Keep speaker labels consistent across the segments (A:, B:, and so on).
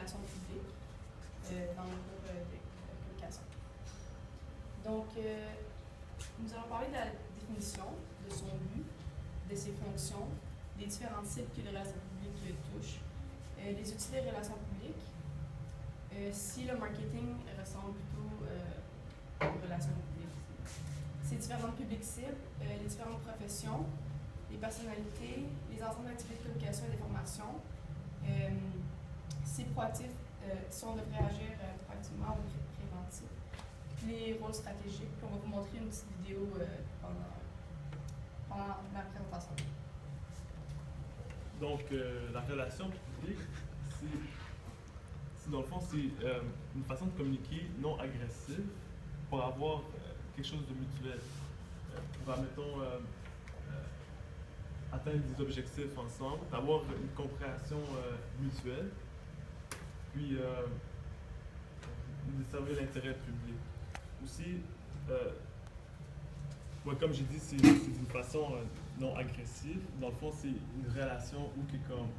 A: relations publiques dans le cours de communication. Donc, nous allons parler de la définition, de son but, de ses fonctions, des différents types que les relations publiques touchent, les outils des relations publiques, si le marketing ressemble plutôt aux relations publiques. Ses différents publics cibles, les différentes professions, les personnalités, les ensembles d'activités de communication et d'information, si proactif, si on devrait agir proactivement ou préventif, les rôles stratégiques. Puis on va vous montrer une petite vidéo pendant la présentation.
B: Donc, la relation publique, c'est dans le fond, c'est une façon de communiquer non agressive pour avoir quelque chose de mutuel. Pour, admettons, atteindre des objectifs ensemble, d'avoir une compréhension mutuelle, puis de servir l'intérêt public. Aussi, moi, comme j'ai dit, c'est d'une façon non agressive. Dans le fond, c'est une relation où que, comme,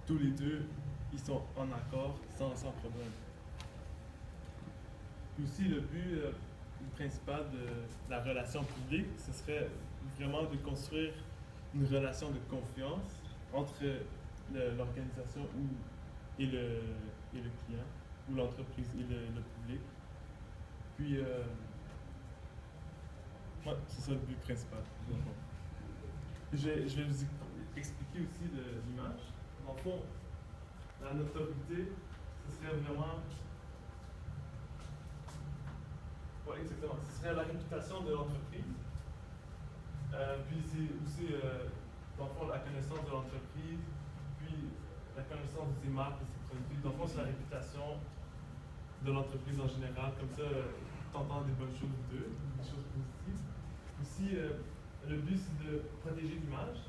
B: tous les deux, ils sont en accord sans problème. Puis aussi, le but principal de la relation publique, ce serait vraiment de construire une relation de confiance entre l'organisation et le client, ou l'entreprise et le public. Puis, ouais, c'est ça le but principal. Je vais vous expliquer aussi l'image. Dans le fond, la notoriété, ce serait vraiment... Oui, exactement. Ce serait la réputation de l'entreprise. Puis c'est aussi, dans le fond, la connaissance de l'entreprise, puis la connaissance de ses marques, de ses produits. Dans le fond, c'est la réputation de l'entreprise en général. Comme ça, tu entends des bonnes choses d'eux, des choses positives. Aussi, le but, c'est de protéger l'image.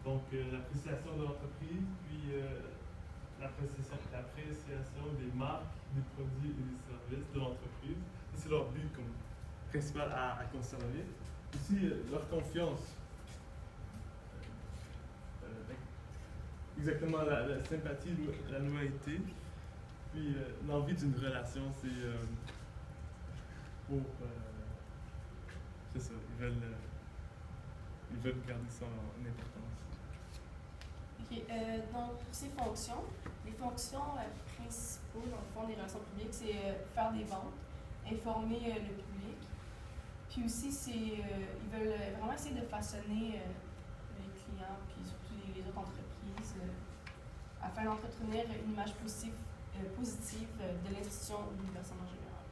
B: Donc, l'appréciation de l'entreprise, puis l'appréciation des marques, des produits et des services de l'entreprise. C'est leur but comme principal à conserver. Aussi, leur confiance. Exactement, la sympathie, la loyauté. Puis, l'envie d'une relation, c'est pour... c'est ça, ils veulent garder ça en importance.
A: OK. Donc, pour ces fonctions, les fonctions principaux, dans le fond, des relations publiques, c'est faire des ventes, informer le public. Puis aussi, ils veulent vraiment essayer de façonner les clients, puis surtout les autres entreprises, afin d'entretenir une image positive de l'institution ou d'une personne en général.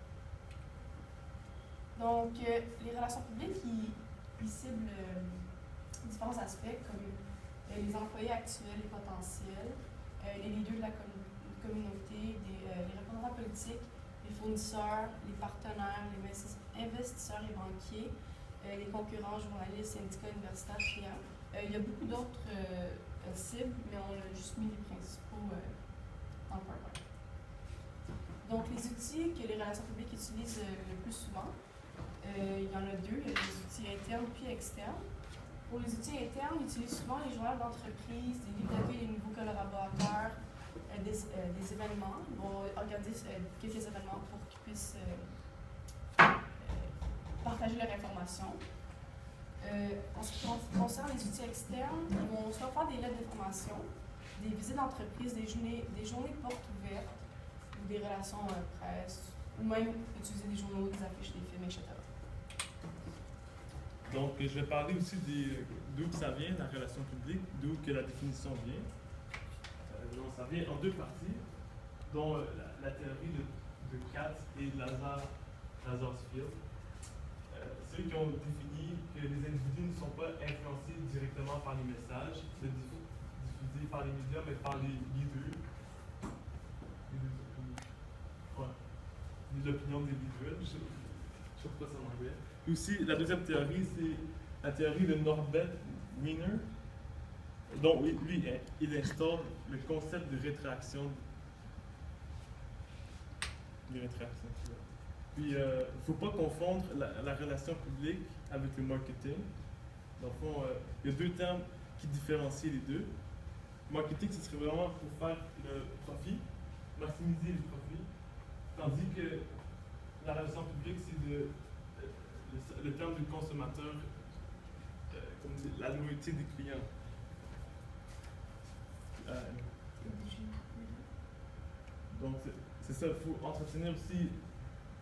A: Donc, les relations publiques, ils ciblent différents aspects comme les employés actuels et potentiels, les leaders de la communauté, les représentants politiques, les fournisseurs, les partenaires, les investisseurs et banquiers, les concurrents, journalistes, syndicats, universitaires, clients. Il y a beaucoup d'autres cibles, mais on a juste mis les principaux en PowerPoint. Donc, les outils que les relations publiques utilisent le plus souvent, il y en a deux, il y a les outils internes puis externes. Pour les outils internes, ils utilisent souvent les journaux d'entreprise, des livres d'accueil des nouveaux collaborateurs, des événements. Ils vont organiser quelques événements pour qu'ils puissent partager leur information. En ce qui concerne les outils externes, ils vont soit faire des lettres d'information, des visites d'entreprise, des journées portes ouvertes, ou des relations presse, ou même utiliser des journaux, des affiches, des films, etc.
B: Donc, je vais parler aussi d'où ça vient, la relation publique, d'où que la définition vient. Donc, ça vient en deux parties, dont la théorie de Katz et de Lazarsfeld. Ceux qui ont défini que les individus ne sont pas influencés directement par les messages diffusés par les médias, mais par les leaders. L'opinion des leaders, je ne sais pas ça en anglais. Et aussi, la deuxième théorie, c'est la théorie de Norbert Wiener. Donc, lui, il instaure le concept de rétraction. Puis, il ne faut pas confondre la relation publique avec le marketing. Dans le fond, il y a deux termes qui différencient les deux. marketing, ce serait vraiment pour faire le profit, maximiser le profit, tandis que la relation publique, c'est le terme du consommateur, comme la loyauté des clients. Donc, c'est ça, il faut entretenir aussi,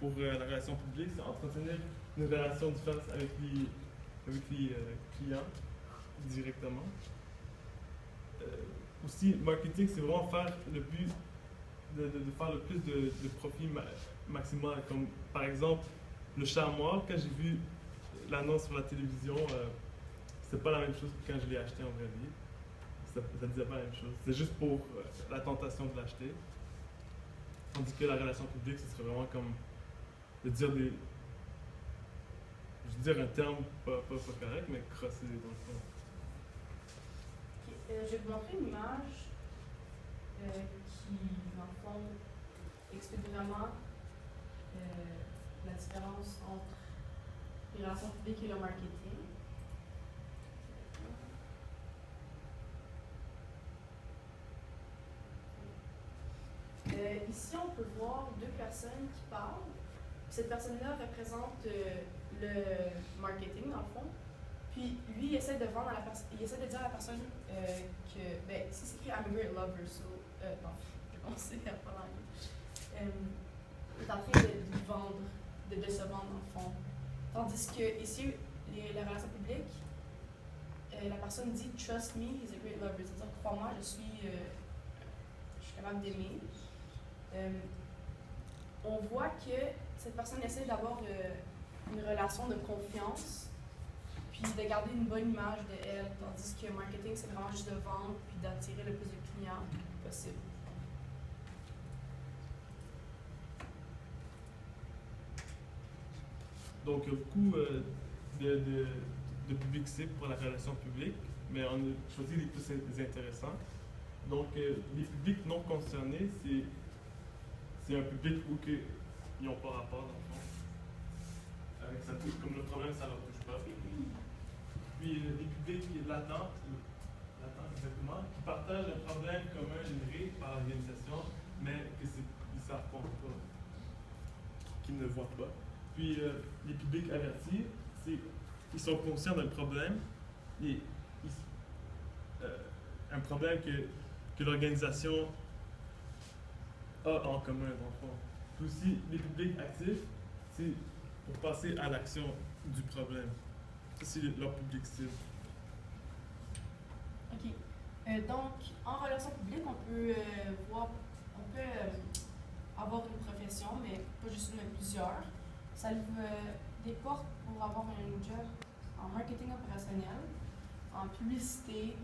B: pour la relation publique, c'est entretenir une relation différente avec les clients directement. Aussi, marketing, c'est vraiment faire le but de faire le plus de profit maximal. Comme par exemple, le chamois, quand j'ai vu l'annonce sur la télévision, c'était pas la même chose que quand je l'ai acheté en vrai vie. Ça disait pas la même chose. C'est juste pour la tentation de l'acheter. Tandis que la relation publique, ce serait vraiment comme de dire des. Je veux dire un terme pas correct, mais crosser dans le fond.
A: Je vais vous montrer une image qui, dans le fond, explique vraiment la différence entre les relations publiques et le marketing. Ici, on peut voir deux personnes qui parlent. Cette personne-là représente le marketing, dans le fond. Puis lui, il essaie de vendre à la personne, il essaie de dire à la personne que, ben, si c'est écrit I'm a great lover, so, non, on sait qu'il n'y a pas l'anglais. Il est en train de lui vendre, de se vendre dans le fond. Tandis que ici, la relation publique, la personne dit trust me, he's a great lover. C'est-à-dire, crois-moi, je suis capable d'aimer. On voit que cette personne essaie d'avoir une relation de confiance, puis de garder une bonne image de elle, tandis que marketing, c'est vraiment juste de vendre, puis d'attirer le plus de clients possible.
B: Donc, il y a beaucoup de publics cibles pour la relation publique, mais on a choisi les plus intéressants. Donc, les publics non concernés, c'est un public où ils n'ont pas rapport, dans le fond. Avec ça touche, comme le problème, ça ne leur touche pas. Puis, les publics latents, exactement, qui partagent un problème commun généré par l'organisation, mais qu'ils ne savent pas, qu'ils ne voient pas. Puis, les publics avertis, ils sont conscients d'un problème, un problème que l'organisation a en commun, dans le fond. Puis aussi, les publics actifs, c'est pour passer à l'action du problème. Ça, c'est leur public cible.
A: OK. Donc, en relation publique, on peut avoir une profession, mais pas juste une, mais plusieurs. Ça ouvre des portes pour avoir un job en marketing opérationnel, en publicité,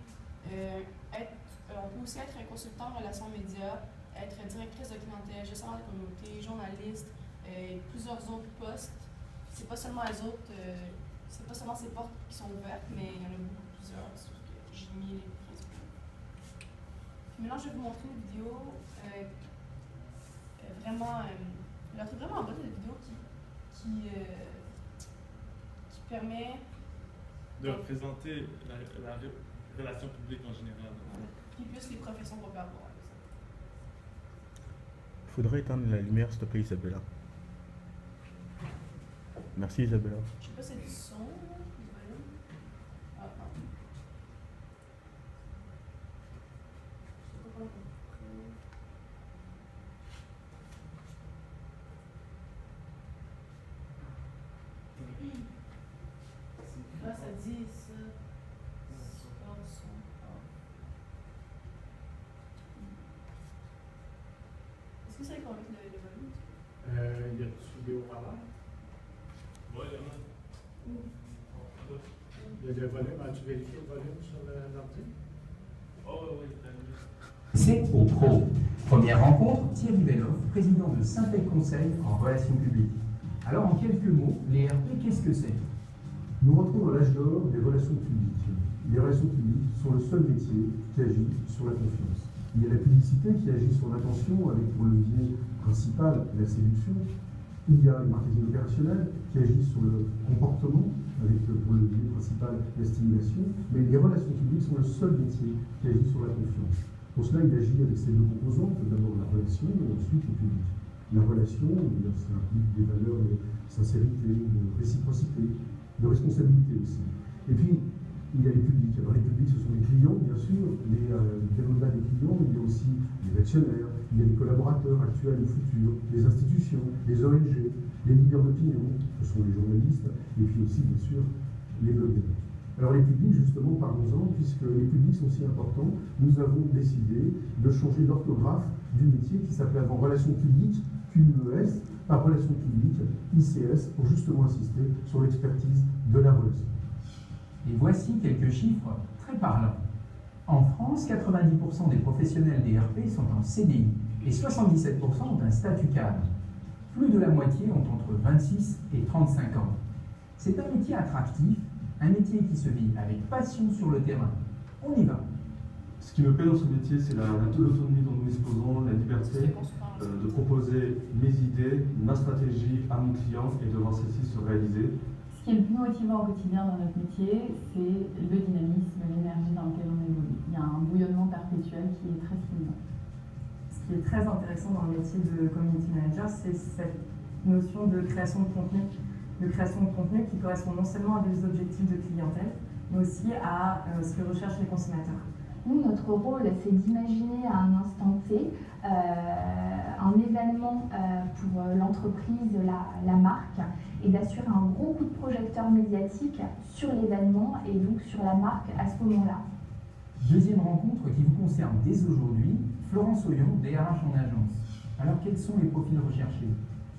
A: on peut aussi être un consultant en relations médias, être directrice de clientèle, gestionnaire de communauté, journaliste, plusieurs autres postes. C'est pas seulement les autres, c'est pas seulement ces portes qui sont ouvertes, mais il y en a beaucoup plusieurs, c'est sûr que j'ai mis les principaux. Puis maintenant, je vais vous montrer une vidéo vraiment, je la trouve vraiment bonne, cette vidéo qui permet
B: de représenter la relation publique en général.
A: Puis plus les professions qu'on peut avoir.
C: Il faudrait éteindre la lumière, s'il te plaît, Isabella. Merci, Isabella.
A: Je sais pas si c'est du son, du volume. Ah, non. Je sais pas comment on ça dit ça. Support son. Est-ce que c'est qu'on met le volume?
D: Il y a des haut-parleurs?
B: Oui, il y en a.
D: Il y a des volumes. As-tu vérifié le volume sur l'ordi?
B: Oh, oui,
E: C'est au pro. Première rencontre, Thierry Belloff, président de Synthec Conseil en relations publiques. Alors, en quelques mots, les RP, qu'est-ce que c'est?
F: Nous rentrons dans l'âge d'or des relations publiques. Les relations publiques sont le seul métier qui agit sur la confiance. Il y a la publicité qui agit sur l'attention avec pour levier principal la séduction. Il y a le marketing opérationnel qui agit sur le comportement avec pour le levier principal la stimulation, mais les relations publiques sont le seul métier qui agit sur la confiance. Pour cela, il agit avec ces deux composantes, d'abord la relation et ensuite le public. La relation, ça implique des valeurs de sincérité, de réciprocité, de responsabilité aussi. Et puis, il y a les publics. Alors les publics, ce sont les clients, bien sûr, mais bien au-delà des clients, il y a aussi les actionnaires, il y a les collaborateurs actuels ou futurs, les institutions, les ONG, les leaders d'opinion, ce sont les journalistes, et puis aussi, bien sûr, les blogueurs. Alors les publics, justement, parlons-en, puisque les publics sont si importants, nous avons décidé de changer l'orthographe du métier qui s'appelait avant Relations publiques, QUES, par Relations publiques, ICS, pour justement insister sur l'expertise de la relation.
E: Et voici quelques chiffres très parlants. En France, 90% des professionnels des RP sont en CDI et 77% ont un statut cadre. Plus de la moitié ont entre 26 et 35 ans. C'est un métier attractif, un métier qui se vit avec passion sur le terrain. On y va.
F: Ce qui me plaît dans ce métier, c'est l'autonomie dont nous disposons, la liberté de proposer mes idées, ma stratégie à mon client et de voir celle-ci se réaliser.
G: Ce qui est le plus motivant au quotidien dans notre métier, c'est le dynamisme, l'énergie dans laquelle on évolue. Il y a un bouillonnement perpétuel qui est très stimulant.
H: Ce qui est très intéressant dans le métier de community manager, c'est cette notion de création de contenu. De création de contenu qui correspond non seulement à des objectifs de clientèle, mais aussi à ce que recherchent les consommateurs.
I: Nous, notre rôle, c'est d'imaginer à un instant T un événement pour l'entreprise, la marque, et d'assurer un gros coup de projecteur médiatique sur l'événement et donc sur la marque à ce moment-là.
E: Deuxième rencontre qui vous concerne dès aujourd'hui, Florence Oyon, DRH en agence. Alors quels sont les profils recherchés?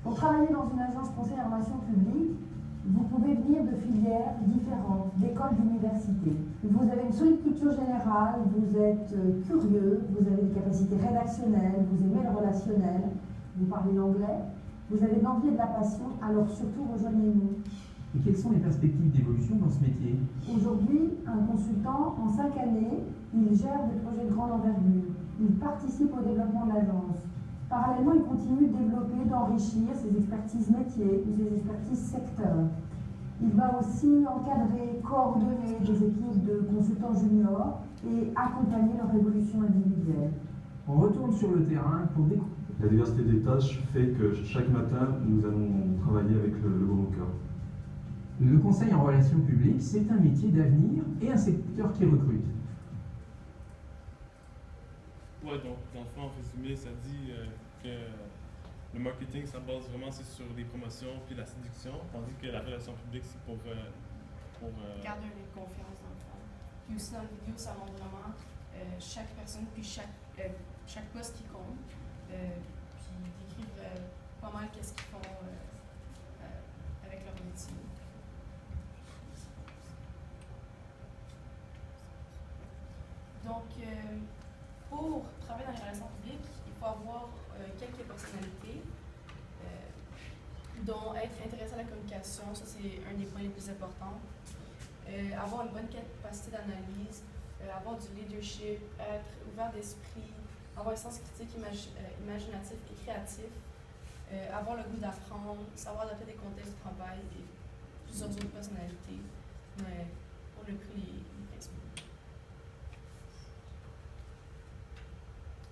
J: Pour travailler dans une agence conseil en relations publiques, vous pouvez venir de filières différentes, d'écoles, d'universités. Vous avez une solide culture générale, vous êtes curieux, vous avez des capacités rédactionnelles, vous aimez le relationnel, vous parlez l'anglais, vous avez de l'envie et de la passion, alors surtout rejoignez-nous.
E: Et quelles sont les perspectives d'évolution dans ce métier?
J: Aujourd'hui, un consultant, en 5 années, il gère des projets de grande envergure. Il participe au développement de l'agence. Parallèlement, il continue de développer, d'enrichir ses expertises métiers ou ses expertises secteurs. Il va aussi encadrer, coordonner des équipes de consultants juniors et accompagner leur évolution individuelle.
E: On retourne sur le terrain pour découvrir.
F: La diversité des tâches fait que chaque matin, nous allons travailler avec le bon cœur.
E: Le conseil en relations publiques, c'est un métier d'avenir et un secteur qui recrute.
B: Ouais, donc dans le fond, en résumé, ça dit que le marketing, ça base vraiment sur les promotions puis la séduction, tandis que la relation publique, c'est pour
A: garder une confiance dans le fond. Puis aussi dans la vidéo, ça montre vraiment chaque personne, puis chaque poste qui compte, puis décrire pas mal qu'est-ce qu'ils font avec leur métier. Donc, pour travailler dans les relations publiques, il faut avoir quelques personnalités, dont être intéressé à la communication, ça c'est un des points les plus importants. Avoir une bonne capacité d'analyse, avoir du leadership, être ouvert d'esprit, avoir un sens critique imaginatif et créatif, avoir le goût d'apprendre, savoir adapter des contextes de travail et plusieurs autres personnalités. Mais pour le coup, les principaux.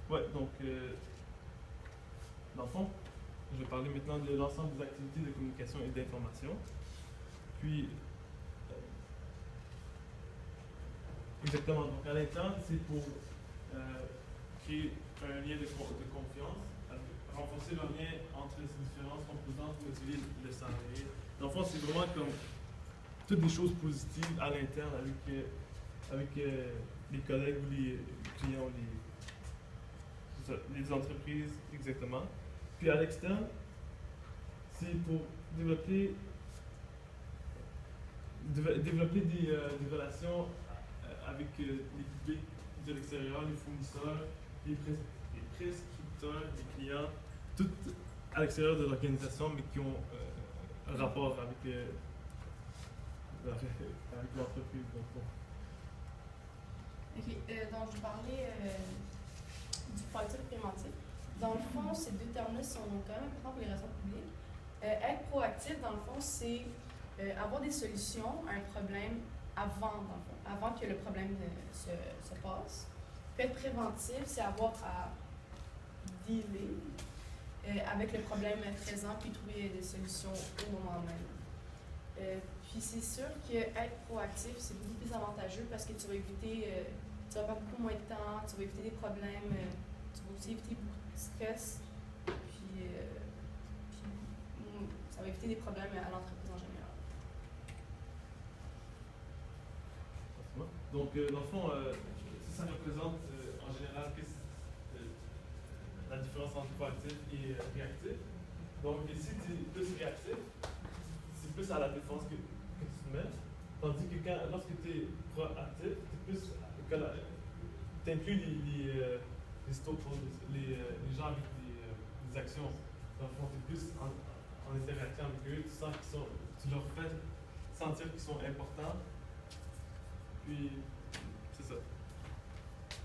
B: Ouais, donc, dans le fond, je vais parler maintenant de l'ensemble des activités de communication et d'information. Puis, exactement, donc à l'interne, c'est pour créer un lien de confiance, renforcer le lien entre les différentes composantes, motiver le salarié. Dans le fond, c'est vraiment comme toutes des choses positives à l'interne avec les collègues ou les clients ou les entreprises, exactement. Puis à l'externe, c'est pour développer des relations avec les publics de l'extérieur, les fournisseurs, les prescripteurs, les clients, tout à l'extérieur de l'organisation, mais qui ont un rapport avec l'entreprise.
A: Ok, donc je parlais du proactif et préventif. Dans le fond, ces deux termes-là sont quand même importants pour les relations publiques. Être proactif, dans le fond, c'est avoir des solutions à un problème avant que le problème se passe. Puis être préventif, c'est avoir à dealer avec le problème présent puis trouver des solutions au moment même. Puis c'est sûr qu'être proactif, c'est beaucoup plus avantageux parce que tu vas éviter, tu vas perdre beaucoup moins de temps, tu vas éviter des problèmes, tu vas aussi éviter beaucoup de stress, puis ça va éviter des problèmes à l'entreprise en général.
B: Donc, dans le fond, ça représente en général la différence entre proactif et réactif. Donc, si tu es plus réactif, c'est plus à la défense que tu te mets. Tandis que lorsque tu es proactif, tu inclus les stakeholders, les gens avec des actions. Dans le fond, tu es plus en interaction avec eux, tu sens tu leur fais sentir qu'ils sont importants. Puis, c'est ça.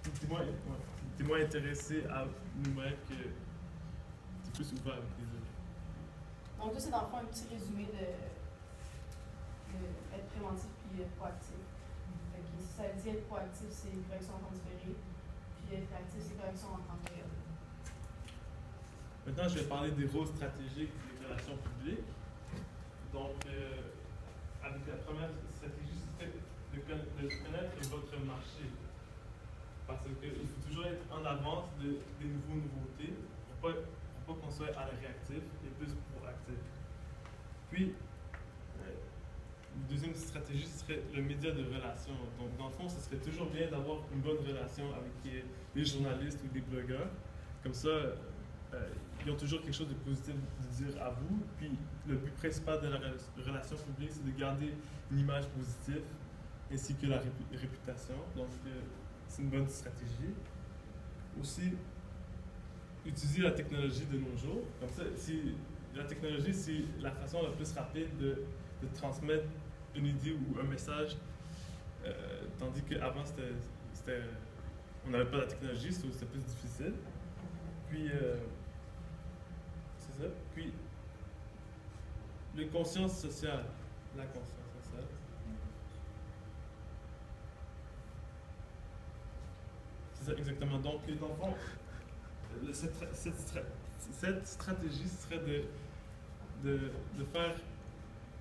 B: Tu es moins intéressé à nous-mêmes que tu es plus ouvert avec les autres.
A: Donc, ça, c'est dans le fond un petit résumé de être préventif puis être proactif. Fait que si ça dit être proactif, c'est une correction en temps différé, puis être réactif, c'est une correction en temps réel.
B: Maintenant, je vais parler des rôles stratégiques des relations publiques. Donc, avec la première stratégie, c'est de connaître votre marché. Parce qu'il faut toujours être en avance des nouveautés pour pas qu'on soit à la réactif et plus proactif. Puis, la deuxième stratégie, ce serait le média de relation. Donc, dans le fond, ce serait toujours bien d'avoir une bonne relation avec les journalistes ou des blogueurs. Comme ça, ils ont toujours quelque chose de positif de dire à vous. Puis, le but principal de la relation publique, c'est de garder une image positive ainsi que la réputation. Donc, c'est une bonne stratégie. Aussi, utiliser la technologie de nos jours. Comme ça, la technologie, c'est la façon la plus rapide de transmettre une idée ou un message, tandis qu'avant, on n'avait pas la technologie, c'était plus difficile. Puis, c'est ça. Puis, la conscience sociale. C'est ça, exactement. Donc, dans le fond, cette stratégie serait de faire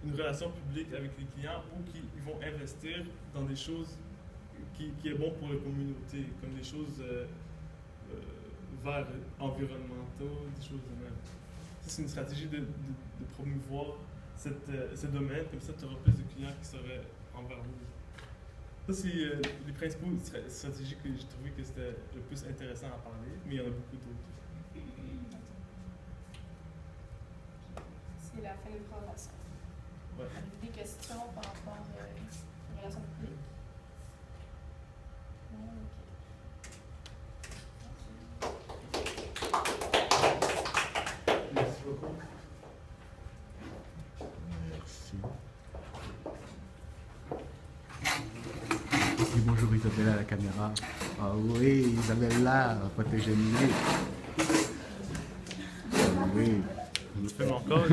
B: une relation publique avec les clients où ils vont investir dans des choses qui est bon pour la communauté, comme des choses vers environnementaux, des choses de même. C'est une stratégie de promouvoir ce domaine, comme ça tu auras plus de clients qui seraient envers vous. Ça, c'est les principaux stratégies que j'ai trouvé que c'était le plus intéressant à parler, mais il y en a beaucoup d'autres.
A: C'est la fin de la présentation.
B: Ouais.
A: Avez-vous des questions par rapport aux relations publiques?
D: Merci beaucoup.
C: Merci. Dis bonjour Isabella à la caméra. Ah oui, Isabella, pas te gêner. Ah oui.
B: Je fais encore.